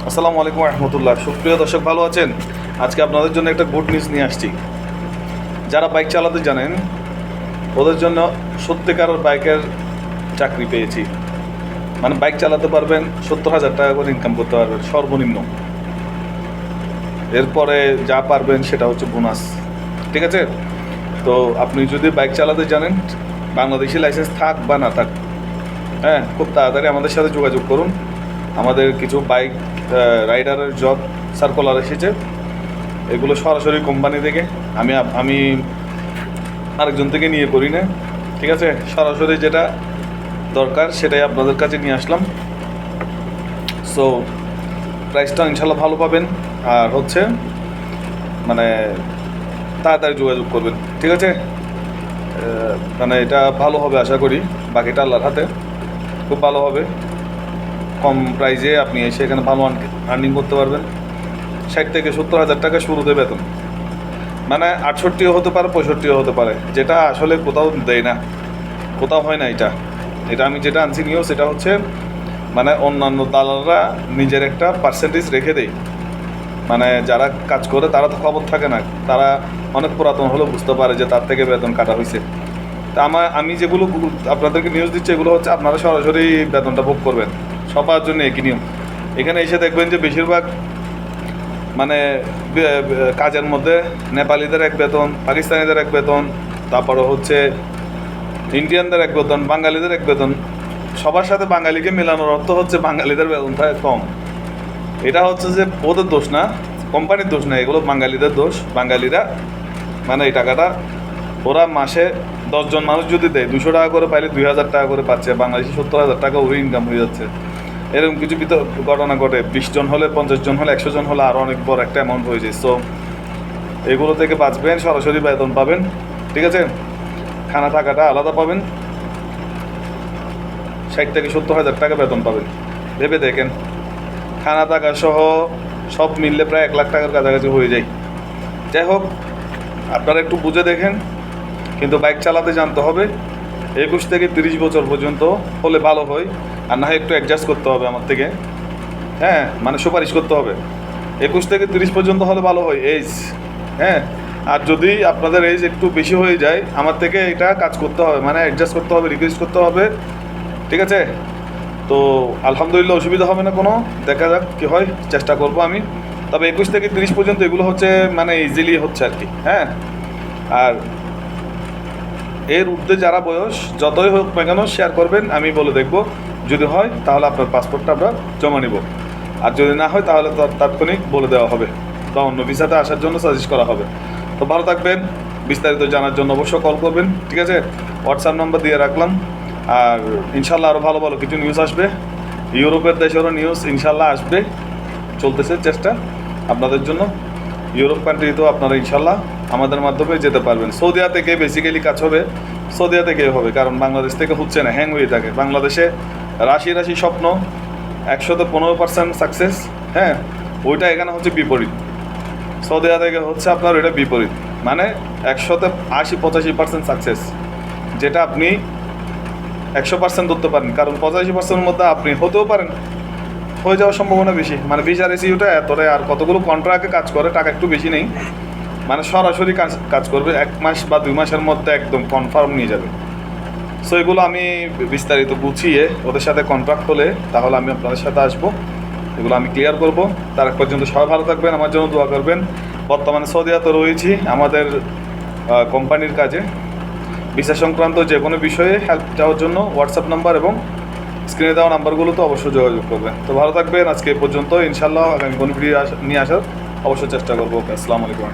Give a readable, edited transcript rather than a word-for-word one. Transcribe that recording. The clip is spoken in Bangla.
আসসালামু আলাইকুম রহমতুল্লাহ। সুপ্রিয় দর্শক, ভালো আছেন? আজকে আপনাদের জন্য একটা গুড নিউজ নিয়ে আসছি। যারা বাইক চালাতে জানেন ওদের জন্য সত্যিকার বাইকের চাকরি পেয়েছি। মানে বাইক চালাতে পারবেন, 70,000 টাকা করে ইনকাম করতে পারবেন সর্বনিম্ন। এরপরে যা পারবেন সেটা হচ্ছে বোনাস। ঠিক আছে? তো আপনি যদি বাইক চালাতে জানেন, বাংলাদেশি লাইসেন্স থাক বা না থাক, হ্যাঁ, খুব তাড়াতাড়ি আমাদের সাথে যোগাযোগ করুন। আমাদের কিছু বাইক রাইডারের জব সার্কুলার এসেছে, এগুলো সরাসরি কোম্পানি থেকে। আমি আরেকজন থেকে নিয়ে করি না। ঠিক আছে? সরাসরি যেটা দরকার সেটাই আপনাদের কাছে নিয়ে আসলাম। সো প্রাইসটা ইনশাল্লাহ ভালো পাবেন। আর হচ্ছে মানে তাড়াতাড়ি যোগাযোগ করবেন। ঠিক আছে? মানে এটা ভালো হবে আশা করি। বাকিটা আল্লাহর হাতে। খুব ভালো হবে। কম প্রাইসে আপনি এসে এখানে ভালো আর্নিং করতে পারবেন। 60 থেকে 70,000 টাকা শুরুতে বেতন। মানে 68ও হতে পারে, 65ও হতে পারে, যেটা আসলে কোথাও দেয় না, কোথাও হয় না। এটা আমি যেটা আনছি নিউজ, সেটা হচ্ছে মানে অন্যান্য দালালরা নিজের একটা পার্সেন্টেজ রেখে দেয়। মানে যারা কাজ করে তারা তো খবর থাকে না, তারা অনেক পুরাতন হলেও বুঝতে পারে যে তার থেকে বেতন কাটা হয়েছে। তা আমি যেগুলো আপনাদেরকে নিউজ দিচ্ছি, এগুলো হচ্ছে আপনারা সরাসরি বেতনটা ভোগ করবেন। সবার জন্য একই নিয়ম। এখানে এসে দেখবেন যে বেশিরভাগ মানে কাজের মধ্যে নেপালিদের এক বেতন, পাকিস্তানিদের এক বেতন, তারপরে হচ্ছে ইন্ডিয়ানদের এক বেতন, বাঙালিদের এক বেতন। সবার সাথে বাঙালিকে মেলানোর অর্থ হচ্ছে বাঙালিদের বেতনটা কম। এটা হচ্ছে যে ওদের দোষ না, কোম্পানির দোষ না, এগুলো বাঙালিদের দোষ। বাঙালিরা মানে এই টাকাটা ওরা মাসে 10 জন মানুষ যদি দেয়, 200 টাকা করে পাইলে 2,000 টাকা করে পাচ্ছে। বাংলাদেশে 70,000 টাকা ওই ইনকাম হয়ে যাচ্ছে। এরকম কিছু ঘটনা ঘটে। 20 জন হলে, 50 জন হলে, 100 জন হলে আরও অনেক বড় একটা অ্যামাউন্ট হয়ে যায়। সো এগুলো থেকে বাঁচবেন, সরাসরি বেতন পাবেন। ঠিক আছে? খানা থাকাটা আলাদা পাবেন। 60 থেকে 70,000 টাকা বেতন পাবেন। ভেবে দেখেন, খানা থাকা সহ সব মিললে প্রায় 1 লাখ টাকার কাছাকাছি হয়ে যায়। যাই হোক, আপনারা একটু বুঝে দেখেন। কিন্তু বাইক চালাতে জানতে হবে। 21 থেকে 30 বছর পর্যন্ত হলে ভালো হয়। আর না হয় একটু অ্যাডজাস্ট করতে হবে আমার থেকে। হ্যাঁ, মানে সুপারিশ করতে হবে। 21 থেকে 30 পর্যন্ত হলে ভালো হয় এজ। হ্যাঁ, আর যদি আপনাদের এজ একটু বেশি হয়ে যায়, আমার থেকে এটা কাজ করতে হবে, মানে অ্যাডজাস্ট করতে হবে, রিকোয়েস্ট করতে হবে। ঠিক আছে? তো আলহামদুলিল্লাহ, অসুবিধা হবে না কোনো। দেখা যাক কী হয়, চেষ্টা করব আমি। তবে 21 থেকে 30 পর্যন্ত এগুলো হচ্ছে মানে ইজিলি হচ্ছে আর কি। হ্যাঁ, আর এর ঊর্ধ্বে যারা বয়স যতই হোক না কেন শেয়ার করবেন, আমি বলে দেখব। যদি হয় তাহলে আপনার পাসপোর্টটা আমরা জমা নিব। আর যদি না হয় তাহলে তাৎক্ষণিক বলে দেওয়া হবে বা অন্য ভিসাতে আসার জন্য সাজেস্ট করা হবে। তো ভালো থাকবেন। বিস্তারিত জানার জন্য অবশ্যই কল করবেন। ঠিক আছে? হোয়াটসঅ্যাপ নাম্বার দিয়ে রাখলাম। আর ইনশাল্লাহ আরও ভালো ভালো কিছু নিউজ আসবে। ইউরোপের দেশেরও নিউজ ইনশাল্লাহ আসবে। চলতেছে চেষ্টা আপনাদের জন্য। ইউরোপ কান্ট্রিতেও আপনারা ইনশাল্লাহ আমাদের মাধ্যমে যেতে পারবেন। সৌদিয়া থেকে বেসিক্যালি কাজ হবে, সৌদিয়া থেকে হবে, কারণ বাংলাদেশ থেকে হচ্ছে না, হ্যাং হয়ে থাকে। বাংলাদেশে রাশি রাশি স্বপ্ন, 115% সাকসেস। হ্যাঁ, ওইটা এখানে হচ্ছে বিপরীত। সৌদিয়া থেকে হচ্ছে আপনার ওইটা বিপরীত, মানে 180-85% সাকসেস, যেটা আপনি 100% ধরতে পারেন। কারণ 85%-এর মধ্যে আপনি হতেও পারেন, হয়ে যাওয়ার সম্ভাবনা বেশি। মানে ভিসা রেসিউটা এতটাই, আর কতগুলো কন্ট্রাক্টে কাজ করে, টাকা একটু বেশি নেই। মানে সরাসরি কাজ করবে 1 মাস বা 2 মাসের মধ্যে একদম কনফার্ম নিয়ে যাবে। সো এগুলো আমি বিস্তারিত গুছিয়ে ওদের সাথে কন্ট্রাক্ট হলে তাহলে আমি আপনাদের সাথে আসবো, এগুলো আমি ক্লিয়ার করব। তার এক পর্যন্ত সবাই ভালো থাকবেন, আমার জন্য দোয়া করবেন। বর্তমানে সৌদিয়াতে রয়েছি আমাদের কোম্পানির কাজে। ভিসা সংক্রান্ত যে কোনো বিষয়ে হেল্প চাওয়ার জন্য হোয়াটসঅ্যাপ নাম্বার এবং স্ক্রিনে দেওয়া নাম্বারগুলোতে অবশ্যই যোগাযোগ করবেন। তো ভালো থাকবেন। আজকে এ পর্যন্ত। ইনশাল্লাহ আগামী কোনো ভিডিও নিয়ে আসার অবশ্যই চেষ্টা করবো। ওকে, আসসালামু আলাইকুম।